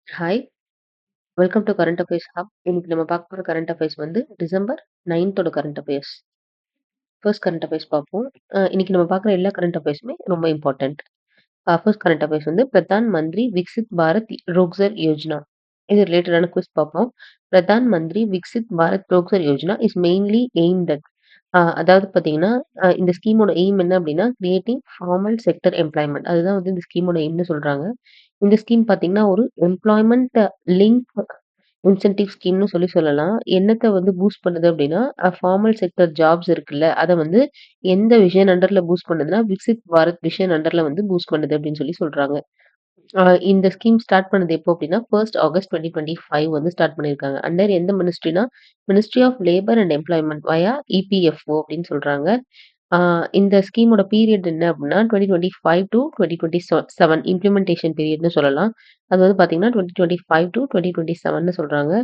Hi! Welcome to current affairs hub. இன்னைக்கு நம்ம பார்க்க போற கரண்ட் அஃபேர்ஸ் வந்து டிசம்பர் 9த்தோட current affairs. First current affairs பார்ப்போம். இன்னைக்கு நம்ம பார்க்குற எல்லா கரண்ட் அஃபேர்ஸுமே ரொம்ப இம்பார்ட்டன்ட். ஃபர்ஸ்ட் கரண்ட் அஃபேர்ஸ் வந்து பிரதான் மந்திரி விக்சித் பாரத் ரோக்சர் யோஜனா. இது ரிலேட்டடான குவிஸ் பார்ப்போம். Pradhan Mantri Viksit Bharat Rozgar Yojana is mainly aimed at அதாவது பார்த்தீங்கன்னா, இந்த ஸ்கீமோட எய்ம் என்ன அப்டின்னா, கிரியேட்டிங் ஃபார்மல் செக்டர் எம்ப்ளாய்மென்ட். அதுதான் வந்து இந்த ஸ்கீமோட எய்ம்னு சொல்றாங்க. இந்த ஸ்கீம் பார்த்தீங்கன்னா, ஒரு எம்ப்ளாய்மென்ட் லிங்க் இன்சென்டிவ் ஸ்கீம்னு சொல்லலாம். என்னத்த வந்து பூஸ்ட் பண்ணுது அப்டின்னா, ஃபார்மல் செக்டர் ஜாப்ஸ் இருக்குல்ல, அத வந்து எந்த விஷன் அண்டர்ல பூஸ்ட் பண்ணுதுன்னா, விக்சித் பாரத் விஷன் அண்டர்ல வந்து பூஸ்ட் பண்ணுது அப்டின்னு சொல்றாங்க. அ இந்த ஸ்கீம் ஸ்டார்ட் பண்ணது எப்போ அப்டின்னா, 1 ஆகஸ்ட் 2025 வந்து ஸ்டார்ட் பண்ணியிருக்காங்க. அண்டர் எந்த மினிஸ்ட்ரினா, ministry of labour and employment via EPFO அப்டின்னு சொல்றாங்க. ஆ இந்த ஸ்கீமோட பீரியட் என்ன அப்டின்னா, 2025 டூ 2027 இம்ப்ளிமெண்டேஷன் பீரியட்ன்னு சொல்லலாம். அது வந்து பார்த்தீங்கன்னா, 2025 டூ 2027ன்னு சொல்றாங்க.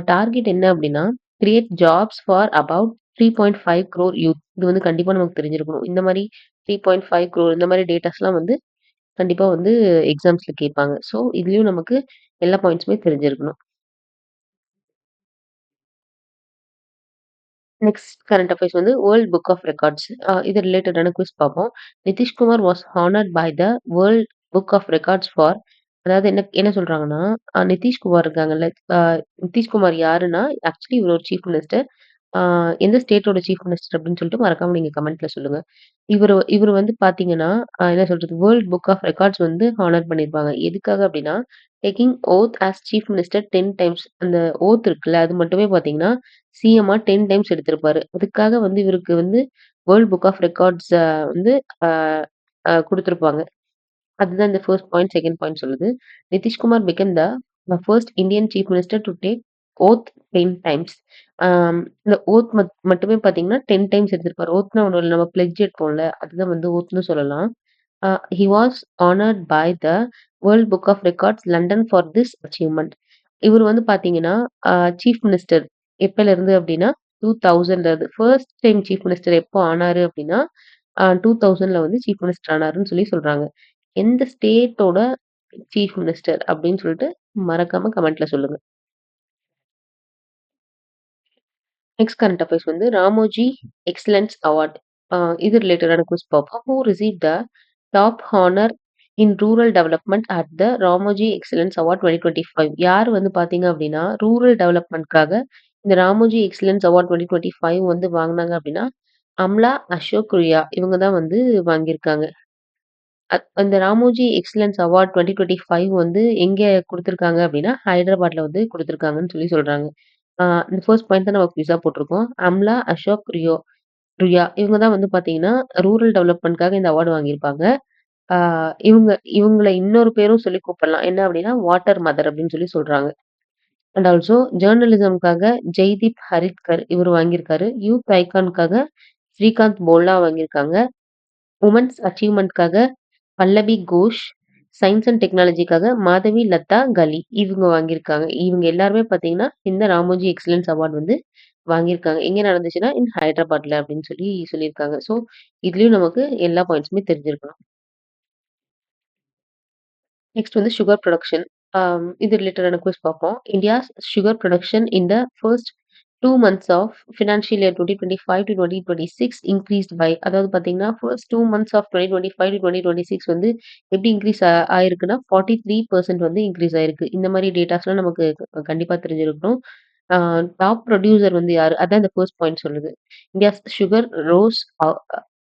டார்கெட் என்ன அப்டின்னா, create jobs for about 3.5 crore youth. இது வந்து கண்டிப்பா நமக்கு தெரிஞ்சிருக்கணும். இந்த மாரி 3.5 crore இந்த மாரி டேட்டாஸ்லாம் வந்து கண்டிப்பா வந்து எக்ஸாம்ஸ்ல கேட்பாங்க. ஸோ, இதுலயும் நமக்கு எல்லா பாயிண்ட்ஸுமே தெரிஞ்சிருக்கணும். நெக்ஸ்ட் கரண்ட் அஃபேர்ஸ் வந்து வேர்ல்ட் புக் ஆஃப் ரெக்கார்ட்ஸ். இது ரிலேட்டடான குவிஸ் பார்ப்போம். Nitish Kumar was honoured by the world book of records for அதாவது என்ன என்ன சொல்றாங்கன்னா, நிதிஷ்குமார் இருக்காங்கல்ல, அ நிதிஷ்குமார் யாருன்னா, ஆக்சுவலி இவர் ஒரு சீஃப் மினிஸ்டர். ஆ எந்த ஸ்டேட்டோட சீஃப் மினிஸ்டர் அப்படின்னு சொல்லிட்டு மறக்காம நீங்க கமெண்ட்ல சொல்லுங்க. இவரு இவரு வந்து பார்த்தீங்கன்னா, என்ன சொல்றது, வேர்ல்ட் புக் ஆஃப் ரெக்கார்ட்ஸ் வந்து ஹானர் பண்ணியிருப்பாங்க. எதுக்காக அப்படின்னா, taking oath as chief minister 10 times. அந்த ஓத் இருக்குல்ல, அது மட்டுமே பார்த்தீங்கன்னா, சிஎம்மா 10 டைம்ஸ் எடுத்திருப்பாரு. அதுக்காக வந்து இவருக்கு வந்து வேர்ல்ட் புக் ஆஃப் ரெக்கார்ட்ஸ் வந்து அ குடுத்துருப்பாங்க. அதுதான் இந்த ஃபர்ஸ்ட் பாயிண்ட், செகண்ட் பாயிண்ட் சொல்லுது. Nitish Kumar become the first Indian chief minister to take oath 10 times. இந்த ஓத் மட்டுமே பார்த்தீங்கன்னா, 10 டைம்ஸ் எடுத்திருப்பாரு. ஓத்னா ஒண்ணும் இல்ல. நம்ம பிளெட்ஜ் எடுப்போம்ல, அதுதான் வந்து ஓத்ன்னு சொல்லலாம். He was honoured by the world book of records London for this achievement. இவரு வந்து பார்த்தீங்கன்னா, அ சீஃப் மினிஸ்டர் எப்பலேருந்து அப்டின்னா, 2000ல இருந்து ஃபர்ஸ்ட் டைம் சீஃப் மினிஸ்டர் எப்போ ஆனாரு அப்டின்னா, 2000ல வந்து சீஃப் மினிஸ்டர் ஆனாருன்னு சொல்றாங்க. எந்த ஸ்டேட்டோட சீஃப் மினிஸ்டர் அப்படின்னு சொல்லிட்டு மறக்காம கமெண்ட்ல சொல்லுங்க. நெக்ஸ்ட் கரண்ட் அஃபேர்ஸ் வந்து ராமோஜி எக்ஸலன்ஸ் அவார்ட். இது ரிலேட்டடான குவிஸ் பார்ப்போம். Who receive the top honour in rural development at the Ramoji excellence award 2025? யார் வந்து பார்த்தீங்க அப்படின்னா, ரூரல் டெவலப்மெண்ட்காக இந்த ராமோஜி எக்ஸலன்ஸ் அவார்ட் 2025 வந்து வாங்குனாங்க அப்படின்னா, அம்லா அசோக் ரியா இவங்க தான் வந்து வாங்கியிருக்காங்க. அந்த ராமோஜி எக்ஸலன்ஸ் அவார்ட் 2025 வந்து எங்க குடுத்துருக்காங்க அப்டின்னா, ஹைதராபாத்ல வந்து குடுத்துருக்காங்கன்னு சொல்றாங்க. இந்த ஃபர்ஸ்ட் பாயிண்ட் தான் நம்ம குயிஸா போட்டுருக்கோம். அம்லா அசோக் ருயா இவங்க தான் வந்து பார்த்தீங்கன்னா, ரூரல் டெவலப்மெண்ட்காக இந்த அவார்ட் வாங்கியிருப்பாங்க. ஆ இவங்க இவங்கள இன்னொரு பேரும் சொல்லி கூப்பிடலாம். என்ன அப்டின்னா, வாட்டர் மதர் அப்டின்னு சொல்றாங்க. அண்ட் ஆல்சோ ஜர்னலிசம்க்காக ஜெய்தீப் ஹரித்கர் இவரு வாங்கியிருக்காரு. யூத் ஐகான்க்காக ஸ்ரீகாந்த் போல்லா வாங்கியிருக்காங்க. வுமன்ஸ் அச்சீவ்மென்ட்க்காக பல்லவி கோஷ், சயின்ஸ் அண்ட் டெக்னாலஜிக்காக மாதவி லதா கலி இவங்க வாங்கியிருக்காங்க. இவங்க எல்லாருமே பார்த்தீங்கன்னா, இந்த ராமோஜி எக்ஸலன்ஸ் அவார்ட் வந்து வாங்கியிருக்காங்க. எங்க நடந்துச்சுன்னா, இன் ஹைதராபாத்ல அப்படின்னு சொல்லியிருக்காங்க. ஸோ, இதுலயும் நமக்கு எல்லா பாயிண்ட்ஸுமே தெரிஞ்சிருக்கணும். நெக்ஸ்ட் வந்து சுகர் புரொடக்ஷன். இது ரிலேட்டடான குவிஸ் பார்ப்போம். India's sugar production in the first 2 months of financial year 2025 to 2026 increased by அதாவது பார்த்தீங்கன்னா, ஃபர்ஸ்ட் 2 மந்த்ஸ் ஆஃப் 2025 டூ 2026 வந்து எப்படி இன்க்ரீஸ் ஆயிருக்குன்னா, 43% வந்து இன்க்ரீஸ் ஆயிருக்கு. இந்த மாரி டேட்டாஸ்லாம் நமக்கு கண்டிப்பா தெரிஞ்சிருக்கணும். ஆ டாப் ப்ரொடியூசர் வந்து யாரு? அதான் இந்த ஃபர்ஸ்ட் பாயிண்ட் சொல்லுது. India's sugar rose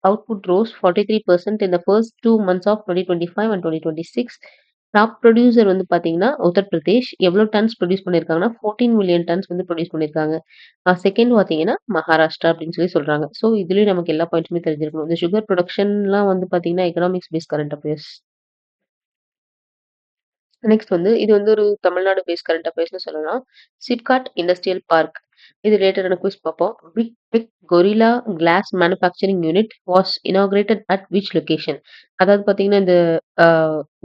output rose 43% in the first 2 months of 2025 and 2026. Top producer வந்து பார்த்தீங்கன்னா, உத்தர் பிரதேஷ். எவ்வளோ டன்ஸ் ப்ரொடியூஸ் பண்ணியிருக்காங்கன்னா, 14 மில்லியன் டன்ஸ் வந்து ப்ரொடியூஸ் பண்ணியிருக்காங்க. செகண்ட் பார்த்தீங்கன்னா, மகாராஷ்டிரா அப்படின்னு சொல்றாங்க. ஸோ, இதுலயும் நமக்கு எல்லா பாயிண்ட்ஸுமே தெரிஞ்சிருக்கணும். இந்த சுகர் புரொடக்ஷன்லாம் வந்து பார்த்தீங்கன்னா, economics base current affairs. Next வந்து இது வந்து ஒரு தமிழ்நாடு பேஸ் கரண்ட் அஃபேர்ஸ்ன்னு சொல்லலாம். SIPCOT industrial park. இது ரிலேட்டடான குவிஸ் பார்ப்போம். Big big Gorilla Glass manufacturing unit was inaugurated at which location? அதாவது பார்த்தீங்கன்னா, இந்த அ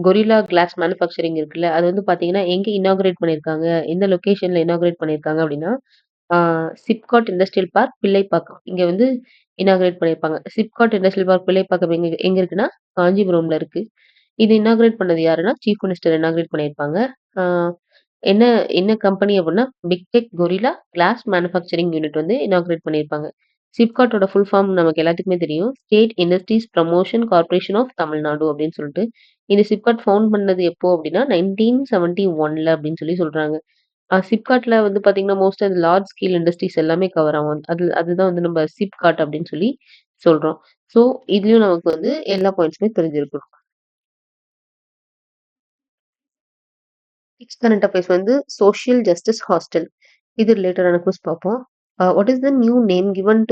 கொரில்லா கிளாஸ் மேனுஃபேக்சரிங் இருக்குல்ல, அது வந்து பார்த்தீங்கன்னா, எங்க இனாகிரேட் பண்ணியிருக்காங்க? எந்த லொகேஷன்ல இனாகிரேட் பண்ணியிருக்காங்க அப்படின்னா, ஆ சிப்காட் இண்டஸ்ட்ரியல் பார்க் பிள்ளைப்பாக்கம். இங்க வந்து இனாகிரேட் பண்ணியிருப்பாங்க. சிப்காட் இண்டஸ்ட்ரியல் பார்க் பிள்ளைப்பாக்கம் எங்க எங்க இருக்குன்னா, காஞ்சிபுரம்ல இருக்கு. இது இனாகிரேட் பண்ணது யாருன்னா, சீஃப் மினிஸ்டர் இனாகிரேட் பண்ணியிருப்பாங்க. ஆ என்ன என்ன கம்பெனி அப்டின்னா, Bigtech Gorilla Glass manufacturing unit வந்து இனாகரேட் பண்ணியிருப்பாங்க. சிப்காட்டோட ஃபுல் ஃபார்ம் நமக்கு எல்லாத்துக்குமே தெரியும். State industries promotion corporation of Tamil Nadu அப்டின்னு சொல்லிட்டு. இந்த சிப்காட் ஃபவுண்ட் பண்ணது எப்போ அப்டின்னா, 1971ல அப்டின்னு சொல்றாங்க. சிப்காட்ல வந்து பார்த்தீங்கன்னா, மோஸ்ட்டா அந்த லார்ஜ் ஸ்கேல் இண்டஸ்ட்ரீஸ் எல்லாமே கவர் ஆகும். அதுதான் வந்து நம்ம சிப்காட் அப்டின்னு சொல்றோம். ஸோ, இதுலயும் நமக்கு வந்து எல்லா பாயிண்ட்ஸுமே தெரிஞ்சிருக்கணும். சிக்ஸ்த் கரண்ட் அஃபேர்ஸ் வந்து சோஷியல் ஜஸ்டிஸ் ஹாஸ்டல். இது ரிலேட்டடான குவிஸ் பார்ப்போம். What is the new name given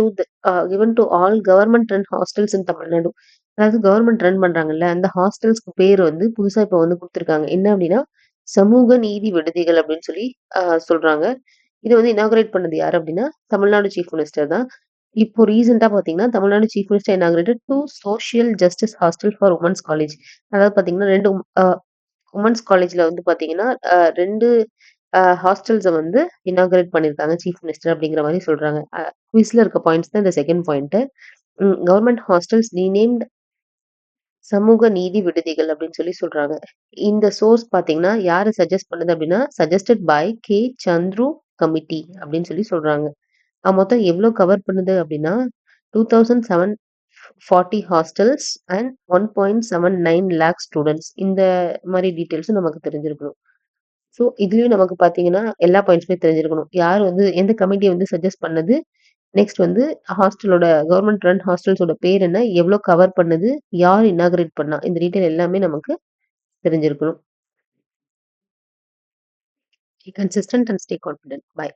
to all government run hostels in Tamil Nadu? அதாவது கவர்மெண்ட் ரன் பண்றாங்கல்ல, அந்த ஹாஸ்டல்ஸ்க்கு பேர் வந்து புதுசா இப்ப வந்து குடுத்துருக்காங்க. என்ன அப்டின்னா, சமூக நீதி விடுதிகள் அப்டின்னு சொல்றாங்க. இத வந்து இனாகரேட் பண்ணது யாரு அப்டின்னா, தமிழ்நாடு சீஃப் மினிஸ்டர் தான். இப்போ ரீசென்ட்டா பார்த்தீங்கன்னா, Tamil Nadu chief minister இனாகரேட்டட் 2 social justice hostel for women's college. அதாவது பார்த்தீங்கன்னா, 2 அ வுமன்ஸ் காலேஜ்ல வந்து பார்த்தீங்கன்னா, 2 ஹாஸ்டல்ஸ வந்து இனாகரேட் பண்ணியிருக்காங்க சீஃப் மினிஸ்டர் அப்படிங்கிற மாரி சொல்றாங்க. குயிஸ்ல இருக்க பாயிண்ட்ஸ் தான் இந்த second point. Government hostels renamed சமூக நீதி விடுதிகள் அப்படின்னு சொல்றாங்க. இந்த சோர்ஸ் பார்த்தீங்கன்னா, யாரு சஜெஸ்ட் பண்ணுது அப்படின்னா, சஜெஸ்டட் பை கே. சந்துரு கமிட்டி அப்படின்னு சொல்றாங்க. மொத்தம் எவ்வளோ கவர் பண்ணுது அப்படின்னா, 2740 ஹாஸ்டல்ஸ் அண்ட் 1.79 லேக் ஸ்டூடண்ட்ஸ். இந்த மாரி டீட்டெயில்ஸும் நமக்கு தெரிஞ்சிருக்கணும். ஸோ, இதுலயும் நமக்கு பார்த்தீங்கன்னா, எல்லா பாயிண்ட்ஸுமே தெரிஞ்சிருக்கணும். யார் வந்து எந்த கமிட்டி வந்து சஜெஸ்ட் பண்ணது? நெக்ஸ்ட் வந்து ஹாஸ்டலோட கவர்ன்மெண்ட் ரன் ஹாஸ்டல்ஸோட பேர் என்ன? எவ்ளோ கவர் பண்ணுது? யார் இனாகரேட் பண்ணா? இந்த டீட்டெயில் எல்லாமே நமக்கு தெரிஞ்சிருக்கணும். Be consistent and stay confident. Bye.